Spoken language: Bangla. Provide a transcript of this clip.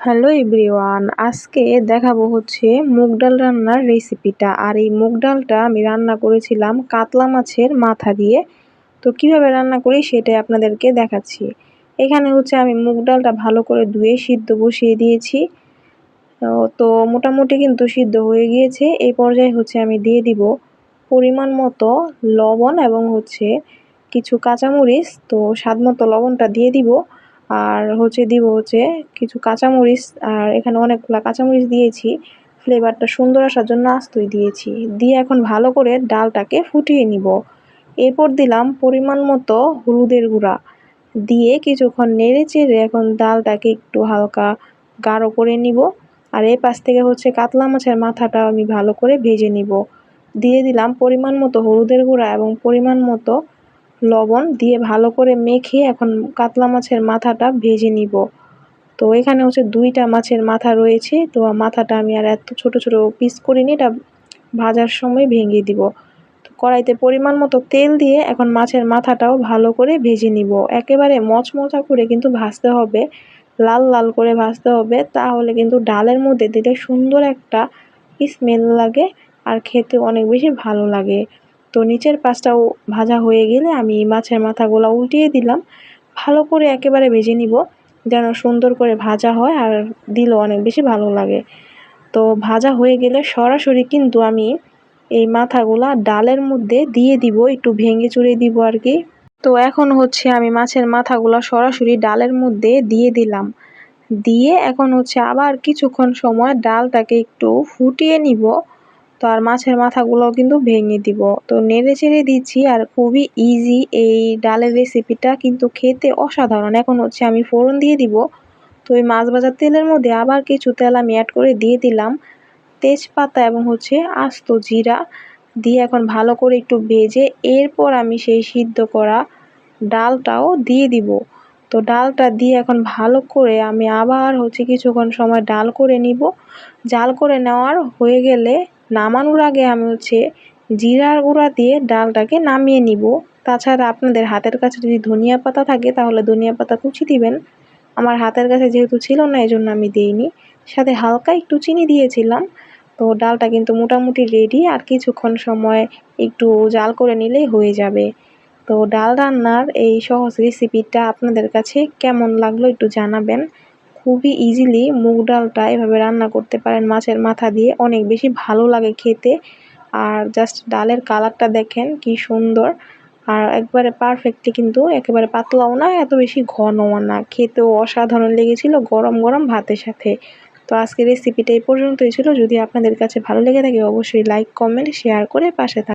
হ্যালো এভরিওয়ান, আজকে দেখাবো হচ্ছে মুগ ডাল রান্নার রেসিপিটা। আর এই মুগ ডালটা আমি রান্না করেছিলাম কাতলা মাছের মাথা দিয়ে। তো কিভাবে রান্না করি সেটাই আপনাদেরকে দেখাচ্ছি। এখানে হচ্ছে আমি মুগ ডালটা ভালো করে ধুয়ে সিদ্ধ বসিয়ে দিয়েছি। তো মোটামুটি কিন্তু সিদ্ধ হয়ে গিয়েছে। এই পর্যায়ে হচ্ছে আমি দিয়ে দিব পরিমাণ মতো লবণ এবং হচ্ছে কিছু কাঁচামরিচ। তো স্বাদ মতো লবণটা দিয়ে দিব, আর দিব হচ্ছে কিছু কাঁচামরিচ। আর এখানে অনেকগুলা কাঁচামরিচ দিয়েছি, ফ্লেভারটা সুন্দর আসার জন্য আস্তই দিয়েছি। দিয়ে এখন ভালো করে ডালটাকে ফুটিয়ে নিব। এরপর দিলাম পরিমাণ মতো হলুদের গুঁড়া, দিয়ে কিছুক্ষণ নেড়ে চেড়ে এখন ডালটাকে একটু হালকা গাঢ় করে নিব। আর এই পাশ থেকে হচ্ছে কাতলা মাছের মাথাটা আমি ভালো করে ভেজে নিব। দিয়ে দিলাম পরিমাণ মতো হলুদের গুঁড়া এবং পরিমাণ মতো লবণ, দিয়ে ভালো করে মেখে এখন কাতলা মাছের মাথাটা ভেজে নিব। তো এখানে হচ্ছে 2টা মাছের মাথা রয়েছে। তো মাথাটা আমি আর এত ছোট ছোট পিস করিনি, এটা ভাজার সময় ভেঙে দিব। তো কড়াইতে পরিমাণ মতো তেল দিয়ে এখন মাছের মাথাটাও ভালো করে ভেজে নিব। একেবারে মচমচা করে কিন্তু ভাজতে হবে, লাল লাল করে ভাজতে হবে, তাহলে কিন্তু ডালের মধ্যে দিলে সুন্দর একটা স্মেল লাগে আর খেতে অনেক বেশি ভালো লাগে। তো নিচের পাশটাও ভাজা হয়ে গেলে আমি মাছের মাথাগুলো উল্টিয়ে দিলাম। ভালো করে একেবারে ভেজে নিব যেন সুন্দর করে ভাজা হয় আর দিলেও অনেক বেশি ভালো লাগে। তো ভাজা হয়ে গেলে সরাসরি কিন্তু আমি এই মাথাগুলা ডালের মধ্যে দিয়ে দিব, একটু ভেঙে চুরে দিব আর কি। তো এখন হচ্ছে আমি মাছের মাথাগুলা সরাসরি ডালের মধ্যে দিয়ে দিলাম। দিয়ে এখন হচ্ছে আবার কিছুক্ষণ সময় ডালটাকে একটু ফুটিয়ে নিব। তো আর মাছের মাথাগুলোও কিন্তু ভেঙে দিব। তো নেড়ে চেড়ে দিচ্ছি, আর খুবই ইজি এই ডালের রেসিপিটা, কিন্তু খেতে অসাধারণ। এখন হচ্ছে আমি ফোড়ন দিয়ে দিব। তো ওই মাছ ভাজার তেলের মধ্যে আবার কিছু তেল আমি অ্যাড করে দিয়ে দিলাম তেজপাতা এবং হচ্ছে আস্ত জিরা, দিয়ে এখন ভালো করে একটু ভেজে এরপর আমি সেই সিদ্ধ করা ডালটাও দিয়ে দিব। তো ডালটা দিয়ে এখন ভালো করে আমি আবার হচ্ছে কিছুক্ষণ সময় ডাল করে নিব। জাল করে নেওয়ার হয়ে গেলে নামানোর আগে আমি হচ্ছে জিরার গুঁড়া দিয়ে ডালটাকে নামিয়ে নিব। তাছাড়া আপনাদের হাতের কাছে যদি ধনিয়া পাতা থাকে তাহলে ধনিয়া পাতা কুচি দিবেন। আমার হাতের কাছে যেহেতু ছিল না, এই জন্য আমি দিইনি। সাথে হালকা একটু চিনি দিয়েছিলাম। তো ডালটা কিন্তু মোটামুটি রেডি, আর কিছুক্ষণ সময় একটু জাল করে নিলেই হয়ে যাবে। তো ডাল রান্নার এই সহজ রেসিপিটা আপনাদের কাছে কেমন লাগলো একটু জানাবেন। খুবই ইজিলি মুগ ডালটা এভাবে রান্না করতে পারেন মাছের মাথা দিয়ে, অনেক বেশি ভালো লাগে খেতে। আর জাস্ট ডালের কালারটা দেখেন কি সুন্দর, আর একবারে পারফেক্টলি, কিন্তু একেবারে পাতলাও না এত বেশি ঘনও না, খেতেও অসাধারণ লেগেছিল গরম গরম ভাতের সাথে। তো আজকের রেসিপিটা এই পর্যন্তই ছিল। যদি আপনাদের কাছে ভালো লেগে থাকে অবশ্যই লাইক কমেন্ট শেয়ার করে পাশে থাকুন।